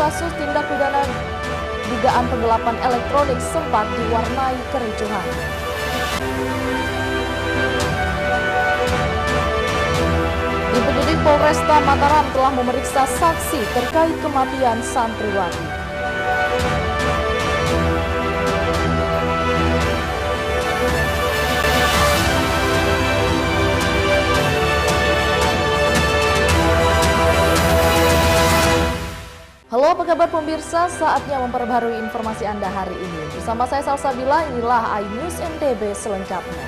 kasus tindak pidana dugaan penggelapan elektronik sempat diwarnai kericuhan. Tim penyidik Polresta Mataram telah memeriksa saksi terkait kematian santriwati. Halo, apa kabar pemirsa? Saatnya memperbarui informasi Anda hari ini. Bersama saya Salsabila, inilah iNews NTB selengkapnya.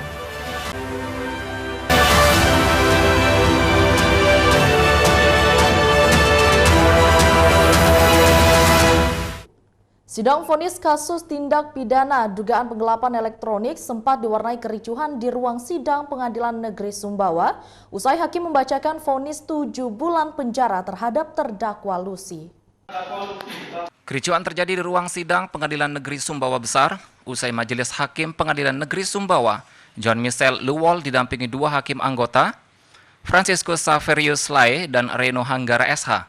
Sidang vonis kasus tindak pidana dugaan penggelapan elektronik sempat diwarnai kericuhan di ruang sidang Pengadilan Negeri Sumbawa usai hakim membacakan vonis 7 bulan penjara terhadap terdakwa Lucy. Kericuhan terjadi di ruang sidang Pengadilan Negeri Sumbawa Besar usai Majelis Hakim Pengadilan Negeri Sumbawa John Michel Luwol didampingi 2 hakim anggota Franciscus Saverius Lae dan Reno Hanggara SH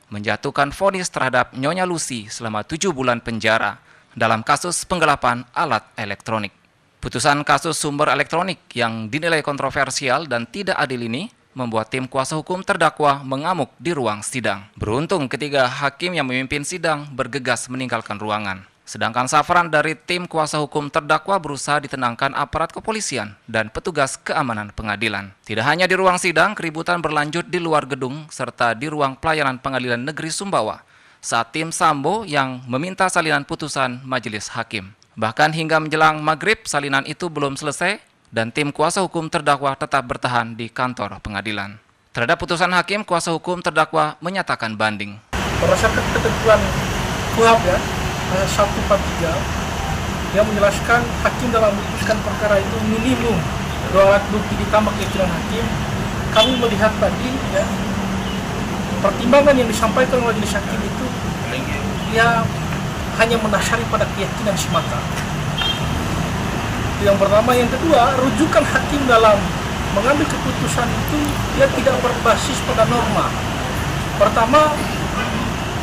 menjatuhkan vonis terhadap Nyonya Lucy selama 7 bulan penjara dalam kasus penggelapan alat elektronik. Putusan kasus sumber elektronik yang dinilai kontroversial dan tidak adil ini membuat tim kuasa hukum terdakwa mengamuk di ruang sidang. Beruntung ketiga hakim yang memimpin sidang bergegas meninggalkan ruangan. Sedangkan Safran dari tim kuasa hukum terdakwa berusaha ditenangkan aparat kepolisian dan petugas keamanan pengadilan. Tidak hanya di ruang sidang, keributan berlanjut di luar gedung serta di ruang pelayanan Pengadilan Negeri Sumbawa saat tim Sambo yang meminta salinan putusan majelis hakim. Bahkan hingga menjelang maghrib salinan itu belum selesai dan tim kuasa hukum terdakwa tetap bertahan di kantor pengadilan. Terhadap putusan hakim, kuasa hukum terdakwa menyatakan banding. Berdasarkan ketentuan KUHP ya, 143 yang menjelaskan hakim dalam memutuskan perkara itu minimum 2 alat bukti ditambah keyakinan hakim. Kami melihat tadi ya, pertimbangan yang disampaikan oleh majelis hakim itu ya hanya mendasari pada keyakinan semata. Yang pertama, yang kedua, rujukan hakim dalam mengambil keputusan itu dia tidak berbasis pada norma. Pertama,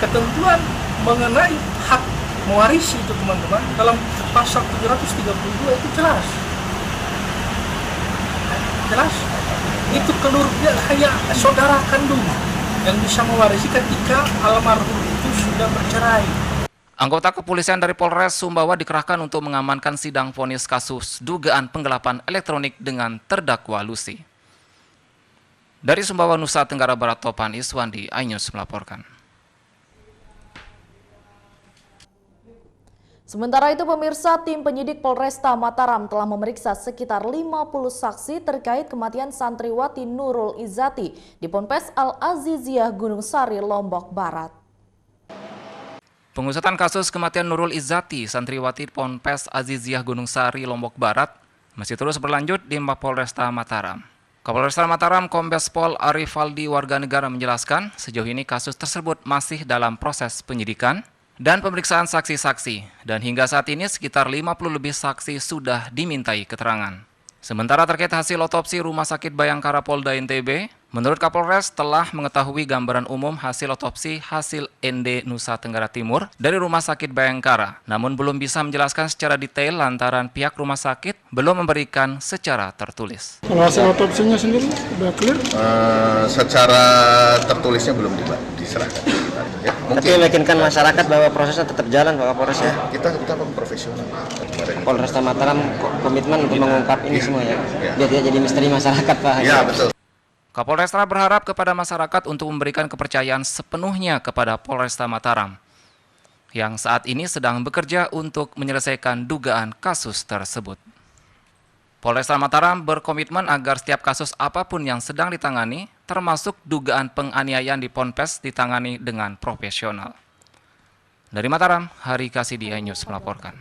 ketentuan mengenai hak mewarisi itu teman-teman dalam pasal 732 itu jelas. Jelas. Itu dia hanya saudara kandung yang bisa mewarisi ketika almarhum itu sudah bercerai. Anggota kepolisian dari Polres Sumbawa dikerahkan untuk mengamankan sidang vonis kasus dugaan penggelapan elektronik dengan terdakwa Lucy. Dari Sumbawa, Nusa Tenggara Barat, Topan Iswandi, iNews melaporkan. Sementara itu pemirsa, tim penyidik Polresta Mataram telah memeriksa sekitar 50 saksi terkait kematian santriwati Nurul Izzati di Ponpes Al-Aziziyah Gunung Sari, Lombok Barat. Pengusutan kasus kematian Nurul Izzati, santriwati Ponpes Aziziyah Gunung Sari, Lombok Barat, masih terus berlanjut di Mapolresta Mataram. Kapolresta Mataram Kombes Pol Arifaldi Warganegara menjelaskan, sejauh ini kasus tersebut masih dalam proses penyidikan dan pemeriksaan saksi-saksi, dan hingga saat ini sekitar 50 lebih saksi sudah dimintai keterangan. Sementara terkait hasil otopsi Rumah Sakit Bayangkara Polda NTB, menurut Kapolres telah mengetahui gambaran umum hasil otopsi hasil ND Nusa Tenggara Timur dari Rumah Sakit Bayangkara, namun belum bisa menjelaskan secara detail lantaran pihak rumah sakit belum memberikan secara tertulis. Kalau hasil otopsinya sendiri sudah clear? Secara tertulisnya belum diserahkan. Ya, tapi meyakinkan masyarakat bahwa prosesnya tetap jalan Pak Kapolres ya? Kita profesional. Polresta Mataram komitmen untuk mengungkap ini semua ya? Biar tidak jadi misteri masyarakat Pak. Ya, betul. Kapolresta berharap kepada masyarakat untuk memberikan kepercayaan sepenuhnya kepada Polresta Mataram yang saat ini sedang bekerja untuk menyelesaikan dugaan kasus tersebut. Polresta Mataram berkomitmen agar setiap kasus apapun yang sedang ditangani, termasuk dugaan penganiayaan di Ponpes, ditangani dengan profesional. Dari Mataram, Hari Kasidi, iNews melaporkan.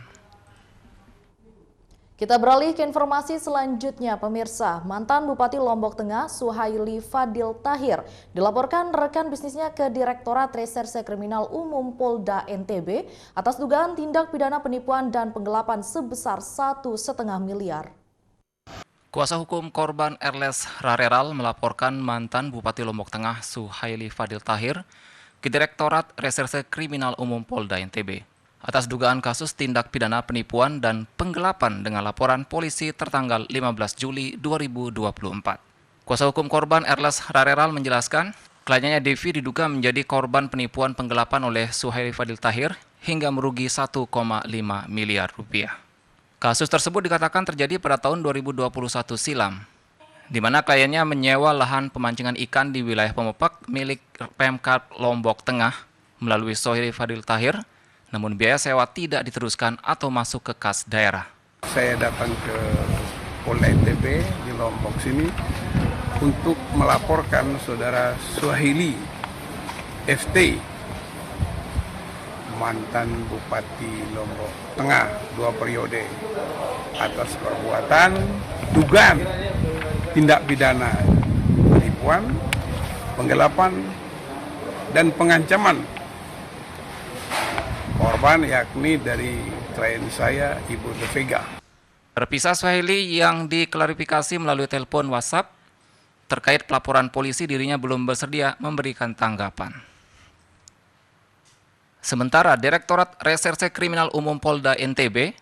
Kita beralih ke informasi selanjutnya, pemirsa. Mantan Bupati Lombok Tengah, Suhaili Fadil Tahir, dilaporkan rekan bisnisnya ke Direktorat Reserse Kriminal Umum Polda NTB atas dugaan tindak pidana penipuan dan penggelapan sebesar 1,5 miliar. Kuasa hukum korban Erles Rareral melaporkan mantan Bupati Lombok Tengah Suhaili Fadil Tahir ke Direktorat Reserse Kriminal Umum Polda NTB atas dugaan kasus tindak pidana penipuan dan penggelapan dengan laporan polisi tertanggal 15 Juli 2024. Kuasa hukum korban Erlas Rareral menjelaskan, kliennya Devi diduga menjadi korban penipuan penggelapan oleh Suhaili Fadil Tahir hingga merugi 1,5 miliar rupiah. Kasus tersebut dikatakan terjadi pada tahun 2021 silam, di mana kliennya menyewa lahan pemancingan ikan di wilayah Pemepak milik Pemkab Lombok Tengah melalui Suhaili Fadil Tahir, namun biaya sewa tidak diteruskan atau masuk ke kas daerah. Saya datang ke Polda NTB di Lombok sini untuk melaporkan saudara Suhaili FT, mantan Bupati Lombok Tengah 2 periode, atas perbuatan dugaan tindak pidana penipuan, penggelapan, dan pengancaman korban, yakni dari klien saya, Ibu De Vega. Terpisah Suhaili yang diklarifikasi melalui telepon WhatsApp terkait pelaporan polisi, dirinya belum bersedia memberikan tanggapan. Sementara Direktorat Reserse Kriminal Umum Polda NTB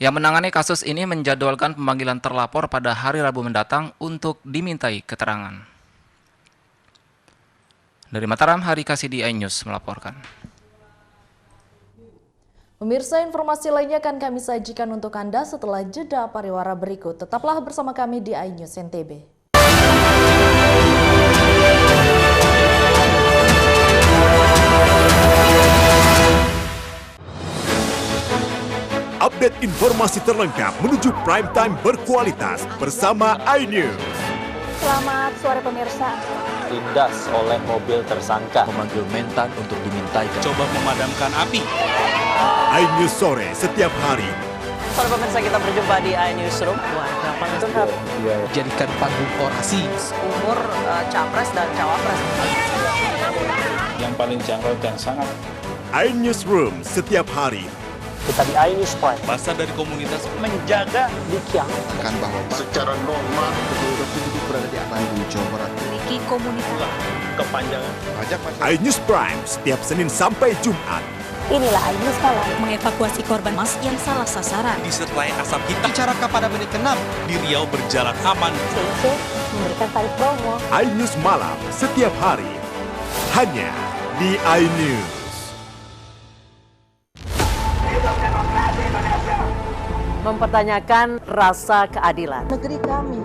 yang menangani kasus ini menjadwalkan pemanggilan terlapor pada hari Rabu mendatang untuk dimintai keterangan. Dari Mataram, Hari Kasidi, iNews melaporkan. Pemirsa, informasi lainnya akan kami sajikan untuk Anda setelah jeda pariwara berikut. Tetaplah bersama kami di iNews NTB. Update informasi terlengkap menuju prime time berkualitas bersama iNews. Selamat sore pemirsa. Tindas oleh mobil tersangka. Memanggil mentan untuk dimintai. Coba memadamkan api. iNews sore setiap hari. Sore pemirsa, kita berjumpa di iNewsroom. Warga panas benar. Jadikan panggung orasi. Umur capres dan cawapres. Yang paling jangkau dan sangat. iNewsroom setiap hari. Kita di iNews Prime. Pasar dari komunitas Menjaga Dikiang. Akan bahwa secara normal penduduk berada di atas Jawa Barat. Memiliki komunitas. kepanjangan. iNews Prime setiap Senin sampai Jumat. Inilah iNews Malam, mengevakuasi korban mas yang salah sasaran. Disertai asap hitam. Bicara kepada menit ke-6 di Riau berjalan aman. CIC memberikan tarif promo. iNews Malam setiap hari. Hanya di iNews. Mempertanyakan rasa keadilan. Negeri kami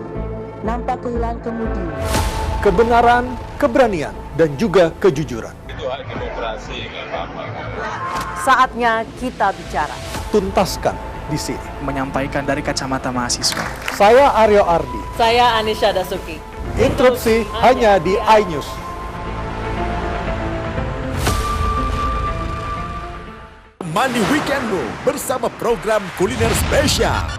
nampak kehilangan kemudi. Kebenaran, keberanian, dan juga kejujuran. Itu hak demokrasi, nggak apa-apa. Saatnya kita bicara. Tuntaskan di sini. Menyampaikan dari kacamata mahasiswa. Saya Aryo Ardi. Saya Anisha Dasuki. Interupsi hanya di iNews. Mandi weekendmu bersama program kuliner spesial.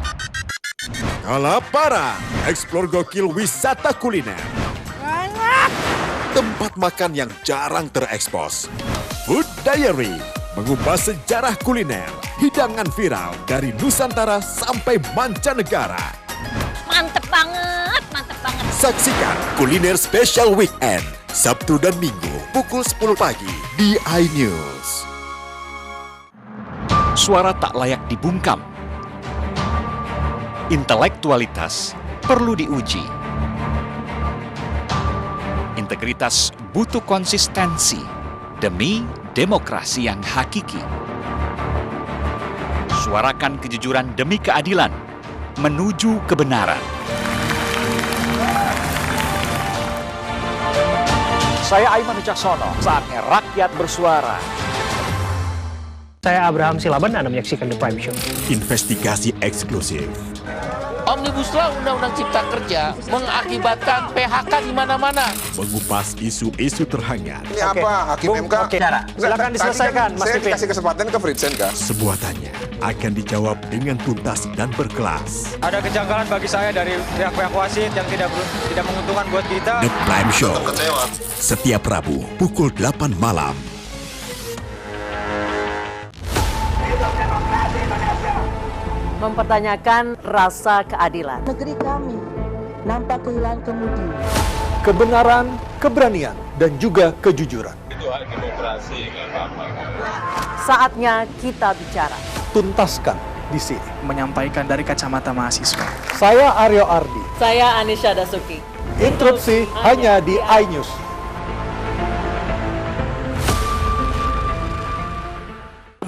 Kalaparan, eksplor gokil wisata kuliner. Tempat makan yang jarang terekspos. Food Diary, mengupas sejarah kuliner, hidangan viral dari Nusantara sampai mancanegara. Mantep banget, mantep banget. Saksikan kuliner spesial weekend, Sabtu dan Minggu, pukul 10 pagi di iNews. Suara tak layak dibungkam. Intelektualitas perlu diuji. Integritas butuh konsistensi demi demokrasi yang hakiki. Suarakan kejujuran demi keadilan menuju kebenaran. Saya Aiman Wicaksono, saatnya rakyat bersuara. Saya Abraham Silaban, Anda menyaksikan The Prime Show. Investigasi eksklusif. Omnibus Law Undang-Undang Cipta Kerja mengakibatkan PHK di mana-mana. Mengupas isu-isu terhangat. Ini apa? Hakim MK? Silakan diselesaikan, Mas Saya Pipin. dikasih kesempatan ke Fritsen, kah? Semua tanya akan dijawab dengan tuntas dan berkelas. Ada kejanggalan bagi saya dari pihak-pihak wasit yang tidak menguntungkan buat kita. The Prime Show. Setiap Rabu pukul 8 malam. Mempertanyakan rasa keadilan. Negeri kami nampak kehilangan kemudi. Kebenaran, keberanian, dan juga kejujuran. Itu hak demokrasi, nggak apa-apa. Saatnya kita bicara. Tuntaskan di sini. Menyampaikan dari kacamata mahasiswa. Saya Aryo Ardi. Saya Anisha Dasuki. Interupsi hanya di iNews.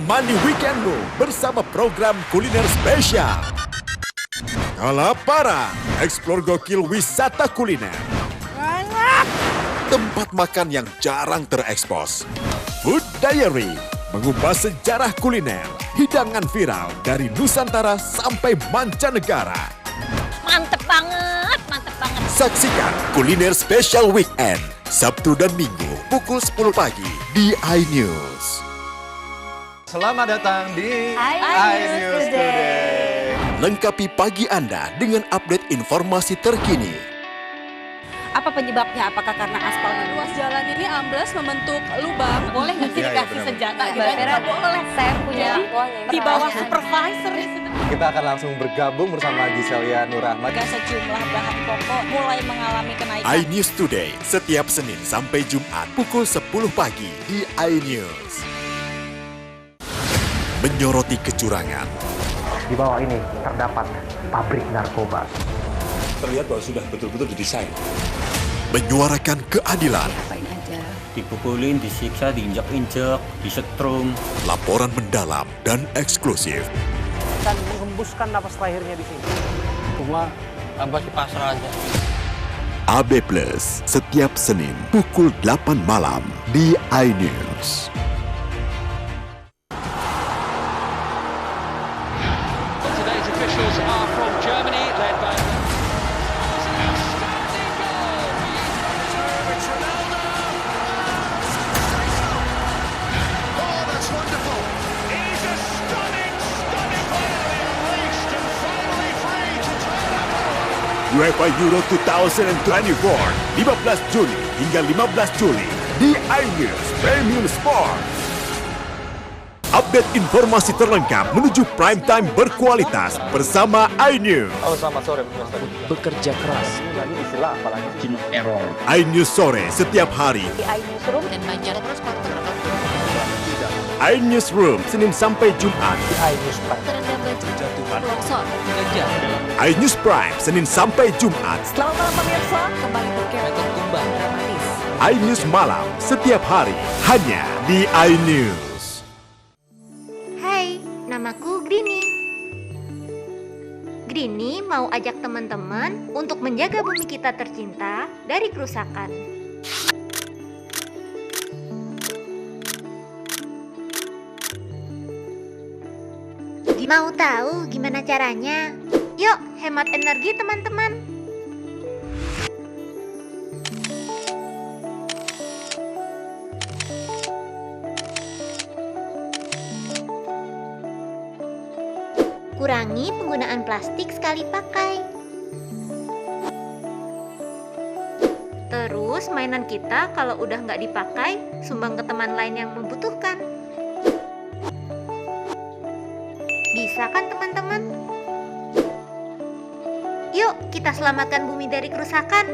Mandi weekendmu bersama program kuliner spesial. Kalaparan, eksplor gokil wisata kuliner. Tempat makan yang jarang terekspos. Food Diary, mengupas sejarah kuliner, hidangan viral dari Nusantara sampai mancanegara. Mantep banget, mantep banget. Saksikan Kuliner Special Weekend, Sabtu dan Minggu, pukul 10 pagi di iNews. Selamat datang di iNews Today. Lengkapi pagi Anda dengan update informasi terkini. Apa penyebabnya? Apakah karena aspalnya? Ruas jalan ini ambles membentuk lubang. Boleh nggak sih dikasih senjata? Tidak boleh. Saya punya di bawah supervisor. Kita akan langsung bergabung bersama Giselia Nur Ahmad. Sejumlah bahan pokok mulai mengalami kenaikan. iNews Today, setiap Senin sampai Jumat pukul 10 pagi di iNews. Menyoroti kecurangan. Di bawah ini terdapat pabrik narkoba. Terlihat bahwa sudah betul-betul didesain. Menyuarakan keadilan. Dipukulin, disiksa, diinjak-injak, disetrum. Laporan mendalam dan eksklusif. Dan menghembuskan napas terakhirnya di sini. Cuma abah si pasrah aja. AB Plus, setiap Senin pukul 8 malam di iNews. UEFA Euro 2024, 15 Juni hingga 15 Juli di iNews Premium Sport. Update informasi terlengkap menuju prime time berkualitas bersama iNews. Halo, selamat sore. Bekerja keras. Ini istilah apalagi error. iNews sore setiap hari. Di iNewsroom dan Banjar terus iNews Room Senin sampai Jumat. iNews Prime. terendam banjir, longsor, iNews Prime Senin sampai Jumat. Selamat malam pemirsa. kembali berkerok tumbang dramatis. iNews malam setiap hari hanya di iNews. Hai, namaku Grini. Grini mau ajak teman-teman untuk menjaga bumi kita tercinta dari kerusakan. Mau tahu gimana caranya? Yuk, hemat energi teman-teman. Kurangi penggunaan plastik sekali pakai. Terus mainan kita kalau udah nggak dipakai, sumbang ke teman lain yang membutuhkan. Bisa kan teman-teman? Yuk kita selamatkan bumi dari kerusakan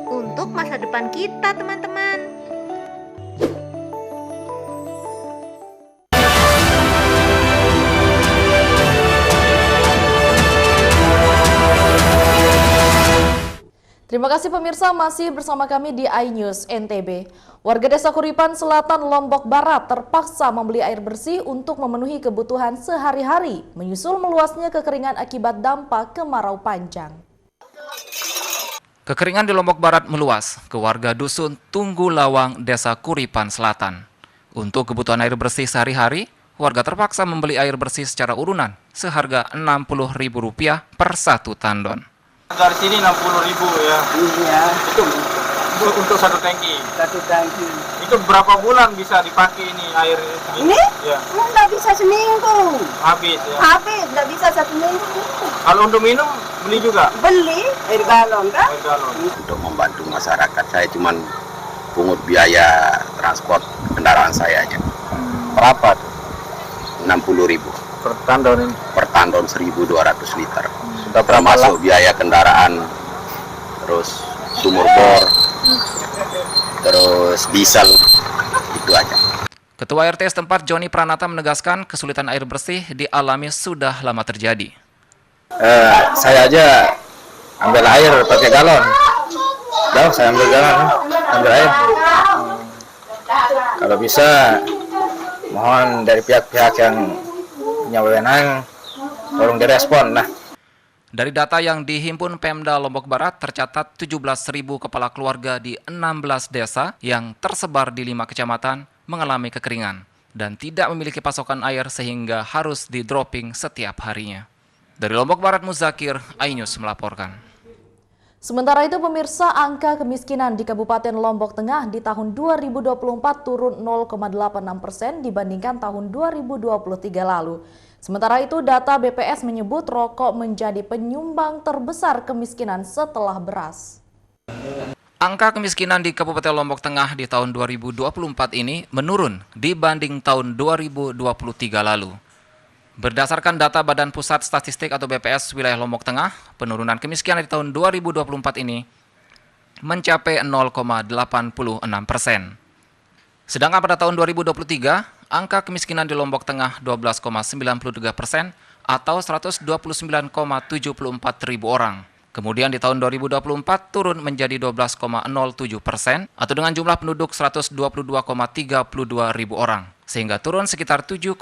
untuk masa depan kita teman-teman. Terima kasih pemirsa, masih bersama kami di iNews NTB. Warga Desa Kuripan Selatan, Lombok Barat terpaksa membeli air bersih untuk memenuhi kebutuhan sehari-hari, menyusul meluasnya kekeringan akibat dampak kemarau panjang. Kekeringan di Lombok Barat meluas ke warga dusun Tunggu Lawang, Desa Kuripan Selatan. Untuk kebutuhan air bersih sehari-hari, warga terpaksa membeli air bersih secara urunan seharga Rp60.000 per 1 tandon. Dari sini 60.000 ya. Iya. Itu untuk satu tangki. Satu tangki. Itu berapa bulan bisa dipakai ini air ini? Ya. Nggak bisa seminggu. Habis ya. Habis, nggak bisa 1 minggu. Kalau untuk minum beli juga? Beli air galon kan? Air galon. Untuk membantu masyarakat, saya cuma pungut biaya transport kendaraan saya aja. Berapa tuh? 60.000 per tandon ini. Per tandon 1.200 liter. Termasuk biaya kendaraan, terus sumur bor, terus diesel, itu aja. Ketua RT setempat Joni Pranata menegaskan kesulitan air bersih dialami sudah lama terjadi. Saya aja ambil air pakai galon. Saya ambil galon, ambil air. Kalau bisa, mohon dari pihak-pihak yang punya wewenang, tolong direspon lah. Dari data yang dihimpun Pemda Lombok Barat, tercatat 17.000 kepala keluarga di 16 desa yang tersebar di 5 kecamatan mengalami kekeringan dan tidak memiliki pasokan air sehingga harus di-dropping setiap harinya. Dari Lombok Barat, Muzakir, iNews melaporkan. Sementara itu pemirsa, angka kemiskinan di Kabupaten Lombok Tengah di tahun 2024 turun 0,86% dibandingkan tahun 2023 lalu. Sementara itu data BPS menyebut rokok menjadi penyumbang terbesar kemiskinan setelah beras. Angka kemiskinan di Kabupaten Lombok Tengah di tahun 2024 ini menurun dibanding tahun 2023 lalu. Berdasarkan data Badan Pusat Statistik atau BPS wilayah Lombok Tengah, penurunan kemiskinan di tahun 2024 ini mencapai 0,86%. Sedangkan pada tahun 2023, angka kemiskinan di Lombok Tengah 12,93% atau 129,74 ribu orang. Kemudian di tahun 2024 turun menjadi 12,07% atau dengan jumlah penduduk 122,32 ribu orang, sehingga turun sekitar 7,42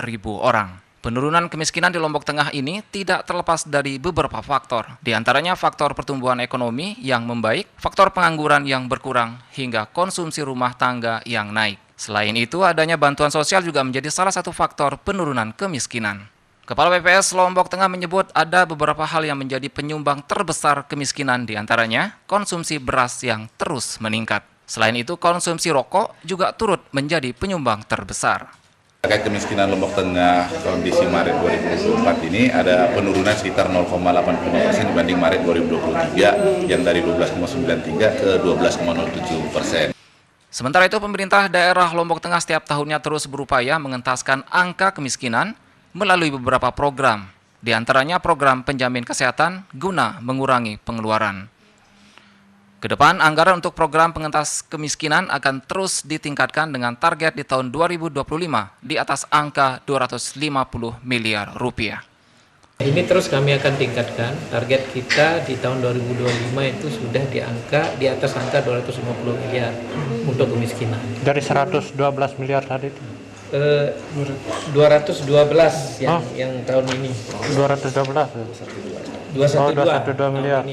ribu orang. Penurunan kemiskinan di Lombok Tengah ini tidak terlepas dari beberapa faktor, di antaranya faktor pertumbuhan ekonomi yang membaik, faktor pengangguran yang berkurang, hingga konsumsi rumah tangga yang naik. Selain itu, adanya bantuan sosial juga menjadi salah satu faktor penurunan kemiskinan. Kepala BPS Lombok Tengah menyebut ada beberapa hal yang menjadi penyumbang terbesar kemiskinan, di antaranya konsumsi beras yang terus meningkat. Selain itu, konsumsi rokok juga turut menjadi penyumbang terbesar. Terkait kemiskinan Lombok Tengah kondisi Maret 2024 ini ada penurunan sekitar 0,85% dibanding Maret 2023 yang dari 12,93 ke 12,07%. Sementara itu, pemerintah daerah Lombok Tengah setiap tahunnya terus berupaya mengentaskan angka kemiskinan melalui beberapa program, di antaranya program penjamin kesehatan guna mengurangi pengeluaran. Kedepan, anggaran untuk program pengentas kemiskinan akan terus ditingkatkan dengan target di tahun 2025 di atas angka 250 miliar rupiah. Ini terus kami akan tingkatkan, target kita di tahun 2025 itu sudah di atas angka 250 miliar untuk kemiskinan. Dari 112 miliar tadi itu? 212 yang tahun ini. 212 miliar.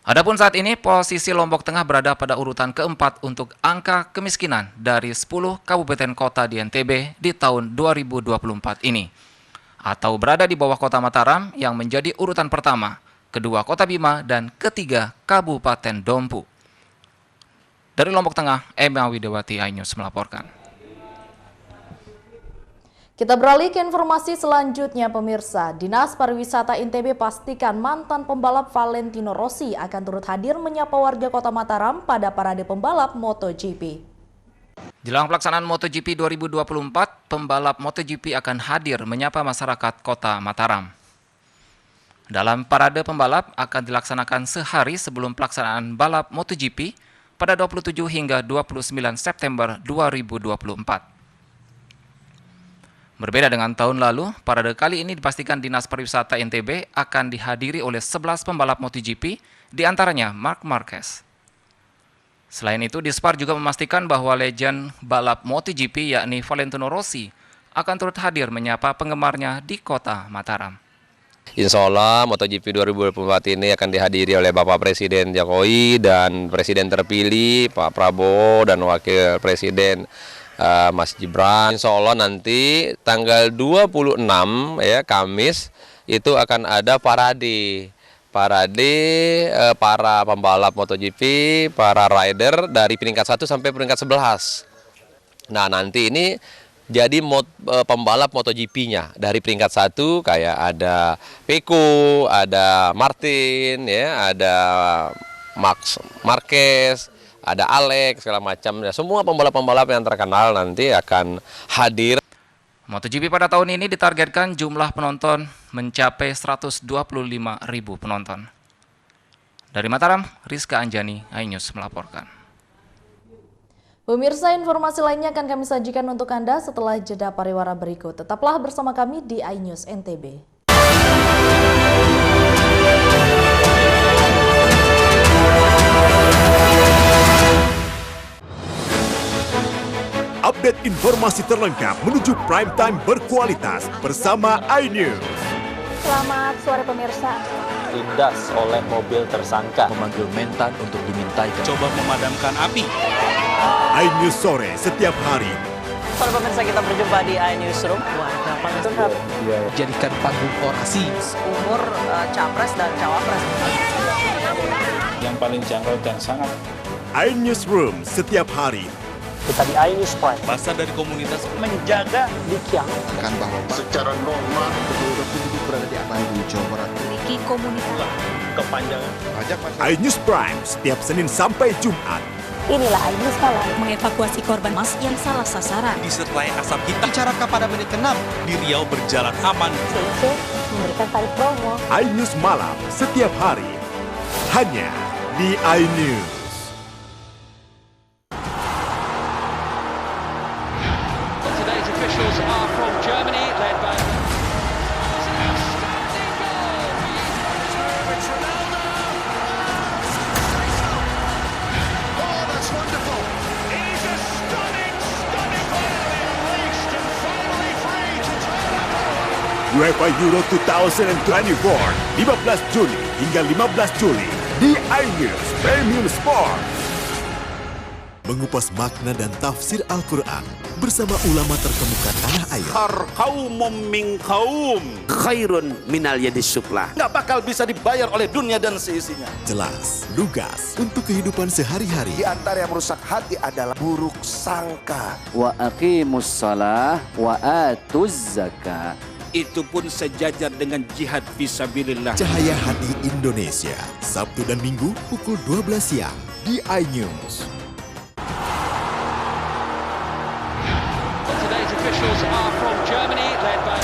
Adapun saat ini posisi Lombok Tengah berada pada urutan keempat untuk angka kemiskinan dari 10 kabupaten kota di NTB di tahun 2024 ini, atau berada di bawah kota Mataram yang menjadi urutan pertama, kedua kota Bima, dan ketiga Kabupaten Dompu. Dari Lombok Tengah, Emma Widawati, iNews melaporkan. Kita beralih ke informasi selanjutnya pemirsa. Dinas Pariwisata NTB pastikan mantan pembalap Valentino Rossi akan turut hadir menyapa warga kota Mataram pada parade pembalap MotoGP. Jelang pelaksanaan MotoGP 2024, pembalap MotoGP akan hadir menyapa masyarakat kota Mataram. Dalam parade pembalap akan dilaksanakan sehari sebelum pelaksanaan balap MotoGP pada 27 hingga 29 September 2024. Berbeda dengan tahun lalu, parade kali ini dipastikan Dinas Pariwisata NTB akan dihadiri oleh 11 pembalap MotoGP, di antaranya Marc Marquez. Selain itu, Dispar juga memastikan bahwa legend balap MotoGP yakni Valentino Rossi akan turut hadir menyapa penggemarnya di kota Mataram. Insya Allah MotoGP 2024 ini akan dihadiri oleh Bapak Presiden Jokowi dan Presiden terpilih Pak Prabowo dan Wakil Presiden Mas Gibran. Insya Allah nanti tanggal 26 ya Kamis itu akan ada parade para pembalap MotoGP, para rider dari peringkat 1 sampai peringkat 11. Nah, nanti ini jadi pembalap MotoGP-nya dari peringkat 1 kayak ada Peko, ada Martin ya, ada Marc Marquez, ada Alex, segala macam. Ya, semua pembalap-pembalap yang terkenal nanti akan hadir. MotoGP pada tahun ini ditargetkan jumlah penonton mencapai 125.000 penonton. Dari Mataram, Rizka Anjani, iNews melaporkan. Pemirsa, informasi lainnya akan kami sajikan untuk Anda setelah jeda pariwara berikut. Tetaplah bersama kami di iNews NTB. Update informasi terlengkap menuju prime time berkualitas bersama iNews. Selamat sore pemirsa. Ditindas oleh mobil tersangka memanggil mentan untuk dimintai coba memadamkan api. iNews sore setiap hari. Sore pemirsa, kita berjumpa di iNewsroom. Warga paling lengkap. Jadikan panggung orasi. Umur capres dan cawapres. Yang paling jangkau dan sangat. iNewsroom setiap hari. Kita di iNews Prime. Masa dari komunitas menjaga Dikiang. Kan bahwa secara normal penduduk berada di apa di Jawa Barat. Memiliki komunitas. kepanjangan. iNews Prime setiap Senin sampai Jumat. Inilah iNews Malam mengevakuasi korban mas yang salah sasaran. Disertai asap hitam. Bicara pada menit ke-6 di Riau berjalan aman. CIC memberikan tarif promo. iNews Malam setiap hari. Hanya di iNews. Today's officials are from Germany, led by UEFA Euro 2024, 15 Juni hingga 15 Juli di iNews Premium Sport. Mengupas makna dan tafsir Al-Quran bersama ulama terkemuka tanah air. Kaumum min kaum khairun minal yadis suflah. Nggak bakal bisa dibayar oleh dunia dan seisinya. Jelas, lugas untuk kehidupan sehari-hari. Di antara yang merusak hati adalah buruk sangka. Wa aqimus shalah wa atuz zakah. Itu pun sejajar dengan jihad fisabilillah. Cahaya Hati Indonesia, Sabtu dan Minggu pukul 12 siang di iNews. Today's officials are from Germany, led by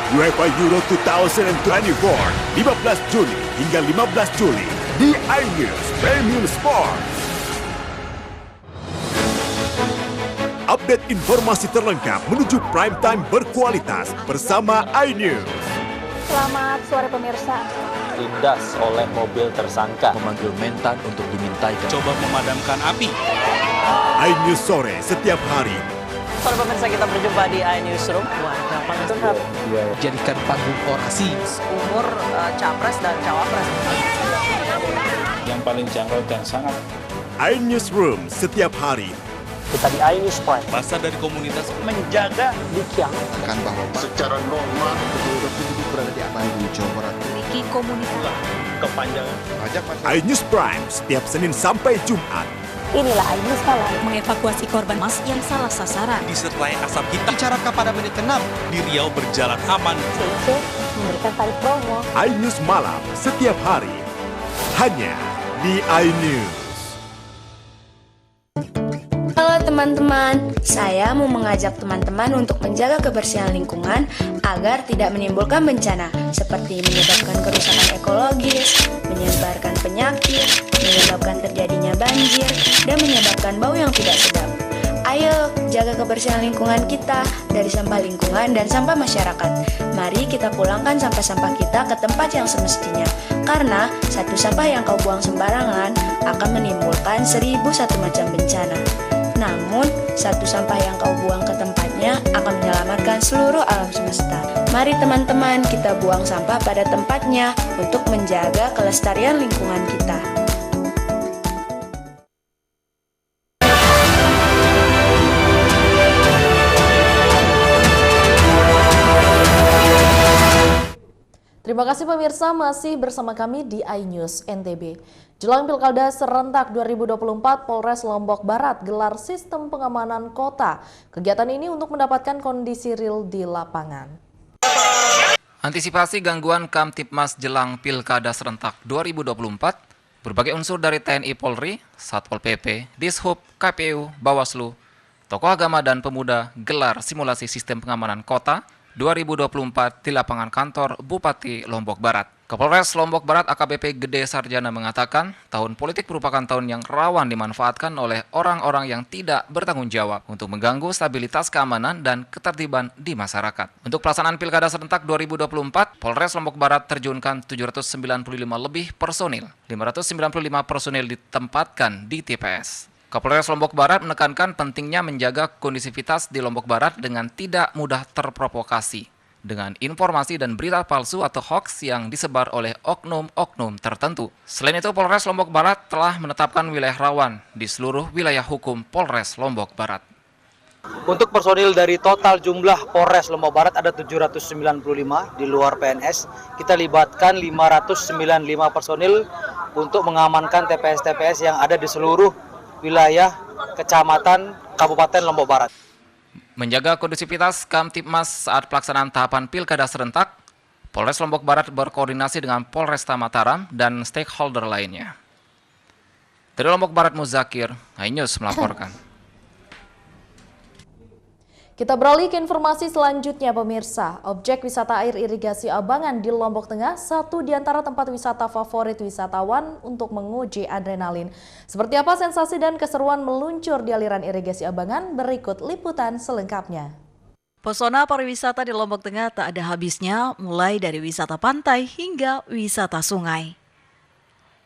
UEFA Euro 2024, 15 Juni hingga 15 Juli di iNews Premium Sport. Update informasi terlengkap menuju prime time berkualitas bersama iNews. Selamat sore pemirsa. Ditindas oleh mobil tersangka memanggil mentan untuk dimintai coba memadamkan api. iNews sore setiap hari. Sore pemirsa, kita berjumpa di iNewsroom. Warga paling lengkap. Jadikan panggung orasi. Umur capres dan cawapres. Yang paling jangkau dan sangat. iNewsroom setiap hari. Kita di iNews Prime. Masa dari komunitas menjaga Dikiang. Kan bahwa secara normal penduduk berada di apa di Jawa Barat. Memiliki komunitas. kepanjangan. iNews Prime setiap Senin sampai Jumat. Inilah iNews Malam mengevakuasi korban mas yang salah sasaran. Disertai asap hitam. Bicara pada menit ke-6 di Riau berjalan aman. CIC memberikan tarif promo. iNews Malam setiap hari. Hanya di iNews. Halo teman-teman, saya mau mengajak teman-teman untuk menjaga kebersihan lingkungan agar tidak menimbulkan bencana seperti menyebabkan kerusakan ekologis, menyebarkan penyakit, menyebabkan terjadinya banjir, dan menyebabkan bau yang tidak sedap. Ayo jaga kebersihan lingkungan kita dari sampah lingkungan dan sampah masyarakat. Mari kita pulangkan sampah-sampah kita ke tempat yang semestinya. Karena satu sampah yang kau buang sembarangan akan menimbulkan 1001 macam bencana. Namun, satu sampah yang kau buang ke tempatnya akan menyelamatkan seluruh alam semesta. Mari teman-teman kita buang sampah pada tempatnya untuk menjaga kelestarian lingkungan kita. Terima kasih pemirsa, masih bersama kami di iNews NTB. Jelang Pilkada serentak 2024, Polres Lombok Barat gelar sistem pengamanan kota. Kegiatan ini untuk mendapatkan kondisi real di lapangan. Antisipasi gangguan Kamtipmas jelang Pilkada serentak 2024, Berbagai unsur dari TNI Polri, Satpol PP, Dishub, KPU, Bawaslu, tokoh agama dan pemuda gelar simulasi sistem pengamanan kota 2024 di lapangan kantor Bupati Lombok Barat. Kapolres Lombok Barat AKBP Gede Sarjana mengatakan, tahun politik merupakan tahun yang rawan dimanfaatkan oleh orang-orang yang tidak bertanggung jawab untuk mengganggu stabilitas keamanan dan ketertiban di masyarakat. Untuk pelaksanaan Pilkada serentak 2024, Polres Lombok Barat terjunkan 795 lebih personil. 595 personil ditempatkan di TPS. Kapolres Lombok Barat menekankan pentingnya menjaga kondisivitas di Lombok Barat dengan tidak mudah terprovokasi dengan informasi dan berita palsu atau hoax yang disebar oleh oknum-oknum tertentu. Selain itu, Polres Lombok Barat telah menetapkan wilayah rawan di seluruh wilayah hukum Polres Lombok Barat. Untuk personil dari total jumlah Polres Lombok Barat ada 795 di luar PNS. Kita libatkan 595 personil untuk mengamankan TPS-TPS yang ada di seluruh wilayah Kecamatan Kabupaten Lombok Barat. Menjaga kondusivitas Kamtibmas saat pelaksanaan tahapan Pilkada serentak, Polres Lombok Barat berkoordinasi dengan Polresta Mataram dan stakeholder lainnya. Dari Lombok Barat, Muzakir, iNews melaporkan. Kita beralih ke informasi selanjutnya, pemirsa. Objek wisata air irigasi Abangan di Lombok Tengah, satu di antara tempat wisata favorit wisatawan untuk menguji adrenalin. Seperti apa sensasi dan keseruan meluncur di aliran irigasi Abangan? Berikut liputan selengkapnya. Pesona pariwisata di Lombok Tengah tak ada habisnya, mulai dari wisata pantai hingga wisata sungai.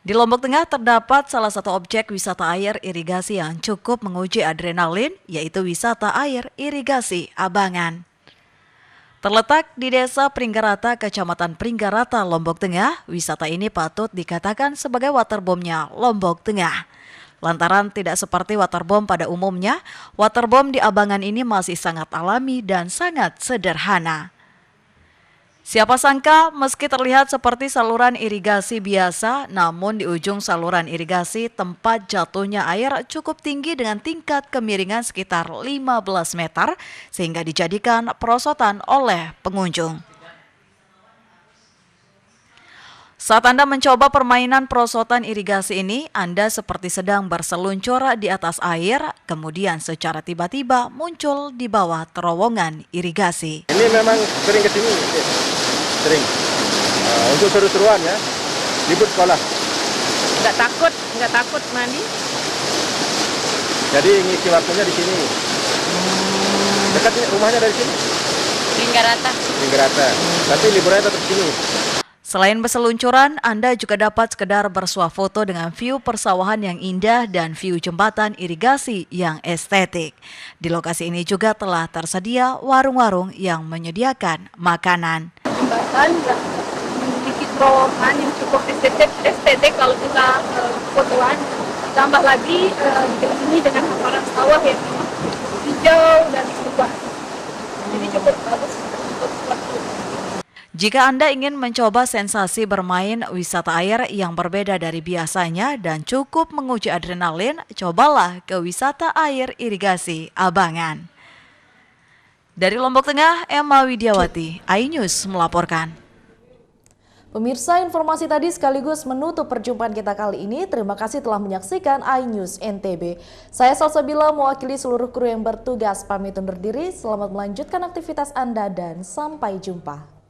Di Lombok Tengah terdapat salah satu objek wisata air irigasi yang cukup menguji adrenalin, yaitu wisata air irigasi Abangan. Terletak di Desa Pringgarata, Kecamatan Pringgarata, Lombok Tengah, wisata ini patut dikatakan sebagai waterbomb-nya Lombok Tengah. Lantaran tidak seperti waterbomb pada umumnya, waterbomb di Abangan ini masih sangat alami dan sangat sederhana. Siapa sangka meski terlihat seperti saluran irigasi biasa, namun di ujung saluran irigasi tempat jatuhnya air cukup tinggi dengan tingkat kemiringan sekitar 15 meter sehingga dijadikan perosotan oleh pengunjung. Saat Anda mencoba permainan perosotan irigasi ini, Anda seperti sedang berseluncur di atas air, kemudian secara tiba-tiba muncul di bawah terowongan irigasi. Ini memang sering kesini, sering. Untuk seru-seruan ya, libur sekolah. Nggak takut mandi. Jadi ngisi waktunya di sini. Dekat rumahnya dari sini? Pringgarata. Tapi liburnya tetap sini. Selain berseluncuran, Anda juga dapat sekedar bersuah foto dengan view persawahan yang indah dan view jembatan irigasi yang estetik. Di lokasi ini juga telah tersedia warung-warung yang menyediakan makanan. Jembatan memiliki terowongan yang cukup estetik kalau kita fotoan. Ditambah lagi dikelilingi dengan hamparan sawah yang hijau dan lebat. Jadi cukup bagus untuk waktu. Jika Anda ingin mencoba sensasi bermain wisata air yang berbeda dari biasanya dan cukup menguji adrenalin, cobalah ke wisata air irigasi Abangan. Dari Lombok Tengah, Emma Widiawati, iNews melaporkan. Pemirsa, informasi tadi sekaligus menutup perjumpaan kita kali ini. Terima kasih telah menyaksikan iNews NTB. Saya Salsabila mewakili seluruh kru yang bertugas pamit undur diri. Selamat melanjutkan aktivitas Anda dan sampai jumpa.